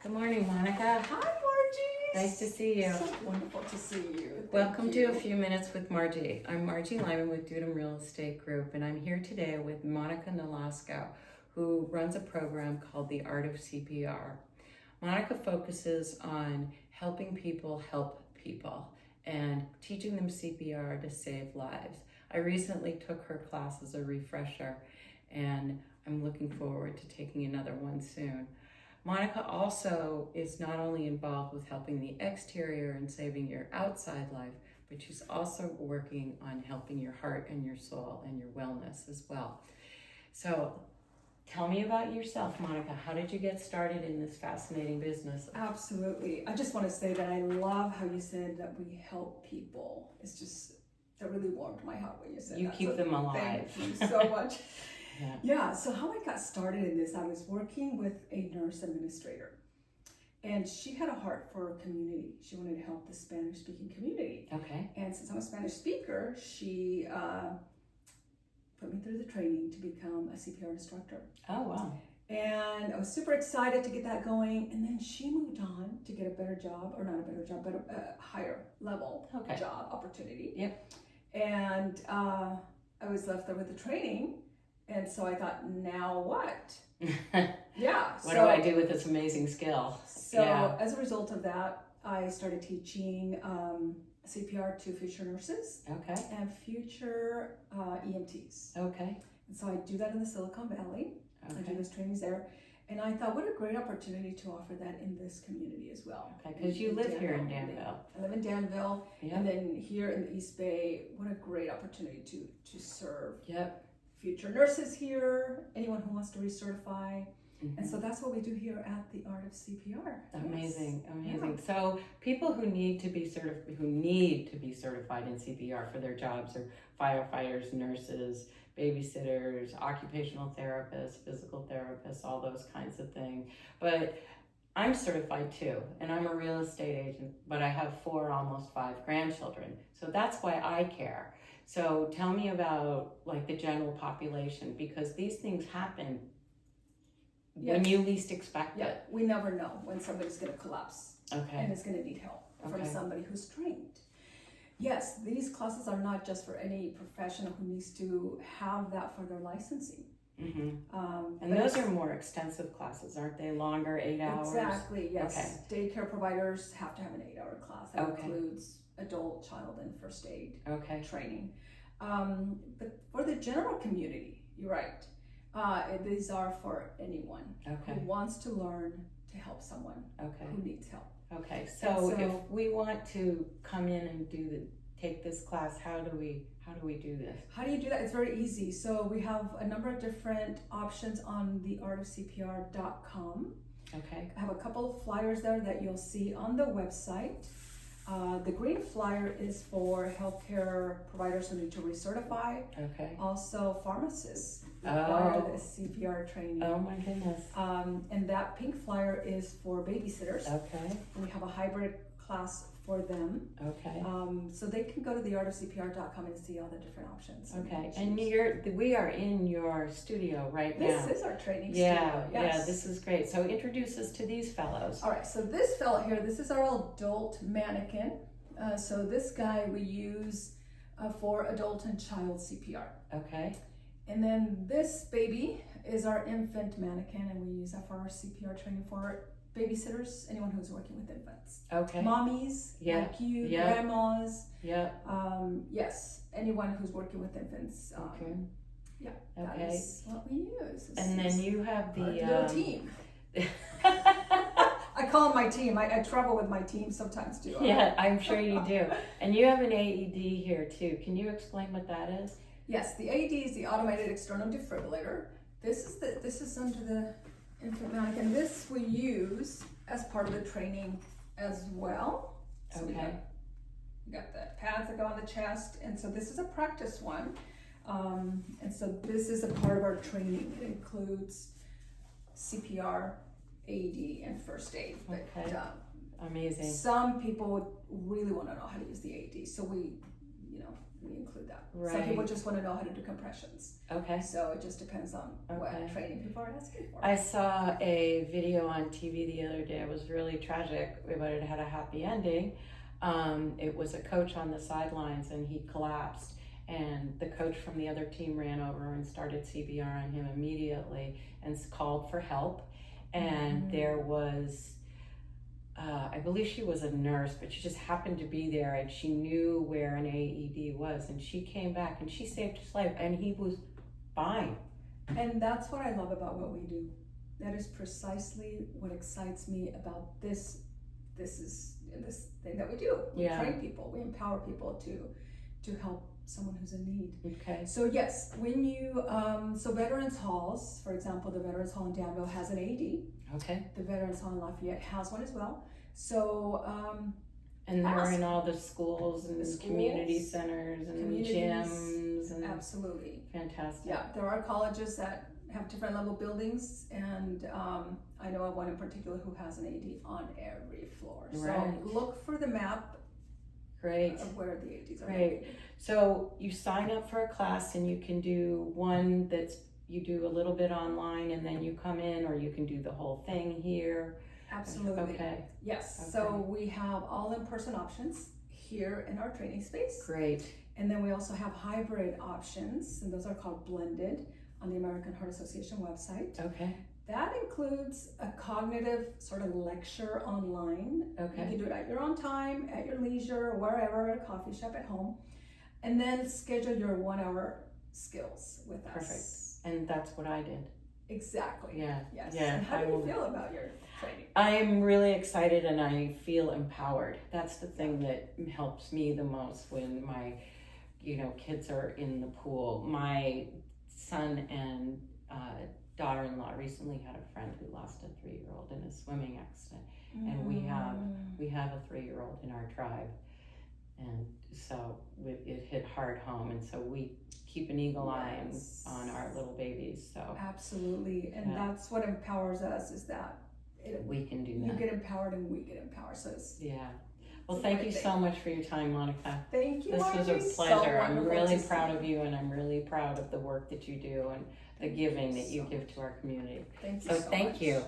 Good morning, Monica. Hi, Margie. Nice to see you. So wonderful to see you. Welcome to A Few Minutes with Margie. I'm Margie Lyman with Dudum Real Estate Group, and I'm here today with Monica Nolasco, who runs a program called the Art of CPR. Monica focuses on helping people help people and teaching them CPR to save lives. I recently took her class as a refresher, and I'm looking forward to taking another one soon. Monica also is not only involved with helping the exterior and saving your outside life, but she's also working on helping your heart and your soul and your wellness as well. So tell me about yourself, Monica. How did you get started in this fascinating business? Absolutely. I just want to say that I love how you said that we help people. It's just, that really warmed my heart when you said You that. keep them alive. Thank you so much. Yeah. So how I got started in this, I was working with a nurse administrator, and she had a heart for community. She wanted to help the Spanish-speaking community. Okay. And since I'm a Spanish speaker, she put me through the training to become a CPR instructor. Oh, wow. And I was super excited to get that going. And then she moved on to get a better job, or not a better job, but a higher level job opportunity. Yep. And I was left there with the training. And so I thought, now what? Yeah. What do I do with this amazing skill? So as a result of that, I started teaching CPR to future nurses and future EMTs. Okay. And so I do that in the Silicon Valley. Okay. I do those trainings there. And I thought, what a great opportunity to offer that in this community as well. Okay, because you live here in Danville. I live in Danville. Yep. And then here in the East Bay, what a great opportunity to serve future nurses here, anyone who wants to recertify. Mm-hmm. And so that's what we do here at the Art of CPR. Amazing. Yeah. So people who need to be certified in CPR for their jobs are firefighters, nurses, babysitters, occupational therapists, physical therapists, all those kinds of things. But I'm certified too, and I'm a real estate agent, but I have 4, almost 5 grandchildren. So that's why I care. So tell me about like the general population, because these things happen when you least expect it. We never know when somebody's going to collapse and is going to need help from somebody who's trained. Yes, these classes are not just for any professional who needs to have that for their licensing. Mm-hmm. And those are more extensive classes, aren't they? Longer, 8 hours? Exactly, yes. Okay. Daycare providers have to have an 8-hour class. That includes adult, child, and first aid training. But for the general community, you're right. These are for anyone who wants to learn to help someone who needs help. Okay, so if we want to come in and take this class, how do we do this? How do you do that? It's very easy. So we have a number of different options on the artofcpr.com. Okay. I have a couple of flyers there that you'll see on the website. The green flyer is for healthcare providers who need to recertify. Okay. Also pharmacists require the CPR training. Oh my goodness. And that pink flyer is for babysitters. Okay. We have a hybrid class for them. Okay. So they can go to theartofcpr.com and see all the different options. Okay. And we are in your studio right now. This is our training studio. Yes. Yeah, this is great. So introduce us to these fellows. All right. So this fellow here, this is our adult mannequin. So this guy we use for adult and child CPR. Okay. And then this baby is our infant mannequin, and we use that for our CPR training for babysitters, anyone who's working with infants. Okay. Mommies, like you, grandmas. Yeah. Yes, anyone who's working with infants. That is what we use. And then you have the little team. I call them my team. I travel with my team sometimes too. Yeah, I'm sure you do. And you have an AED here too. Can you explain what that is? Yes, the AED is the automated external defibrillator. This is under the infant mannequin. This we use as part of the training as well. So we got the pads that go on the chest, and so this is a practice one. And so this is a part of our training. It includes CPR, AED, and first aid. But, amazing. Some people really want to know how to use the AED, so we, we include that. Right. Some people just want to know how to do compressions. Okay. So it just depends on what training people are asking for. I saw a video on TV the other day. It was really tragic, but it had a happy ending. It was a coach on the sidelines and he collapsed, and the coach from the other team ran over and started CPR on him immediately and called for help. And there was, I believe she was a nurse, but she just happened to be there and she knew where an AED was, and she came back and she saved his life and he was fine. And that's what I love about what we do. That is precisely what excites me about this thing that we do. We train people, we empower people to help someone who's in need. Okay. So yes, when you, so Veterans Halls, for example, the Veterans Hall in Danville has an AED. Okay. The Veterans Hall in Lafayette has one as well. So, and they're in all the schools and the community centers and gyms. And absolutely. Fantastic. Yeah, there are colleges that have different level buildings, and I know of one in particular who has an AED on every floor. Right. So look for the map. Great. Of where the AEDs are. Great. So you sign up for a class and you can do one that's, you do a little bit online and then you come in, or you can do the whole thing here. Absolutely. Okay. Yes. Okay. So we have all in-person options here in our training space. Great. And then we also have hybrid options, and those are called blended on the American Heart Association website. Okay. That includes a cognitive sort of lecture online. Okay. You can do it at your own time, at your leisure, wherever, at a coffee shop, at home. And then schedule your 1 hour skills with us. Perfect. And that's what I did. Exactly. Yeah. Yes. Yeah. And how do you feel about your training? I'm really excited and I feel empowered. That's the thing that helps me the most when my, kids are in the pool. My son and daughter-in-law recently had a friend who lost a 3-year-old in a swimming accident, and we have a 3-year-old in our tribe, and so it hit hard home, and so we keep an eagle eye on our little babies. So absolutely, and that's what empowers us, is that we can do that. You get empowered and we get empowered. So it's, well, thank you so much for your time, Monica. Thank you. This Margie. was a pleasure. So I'm really proud of you, and I'm really proud of the work that you do and the giving that you give to our community. Thank you so so thank much. you.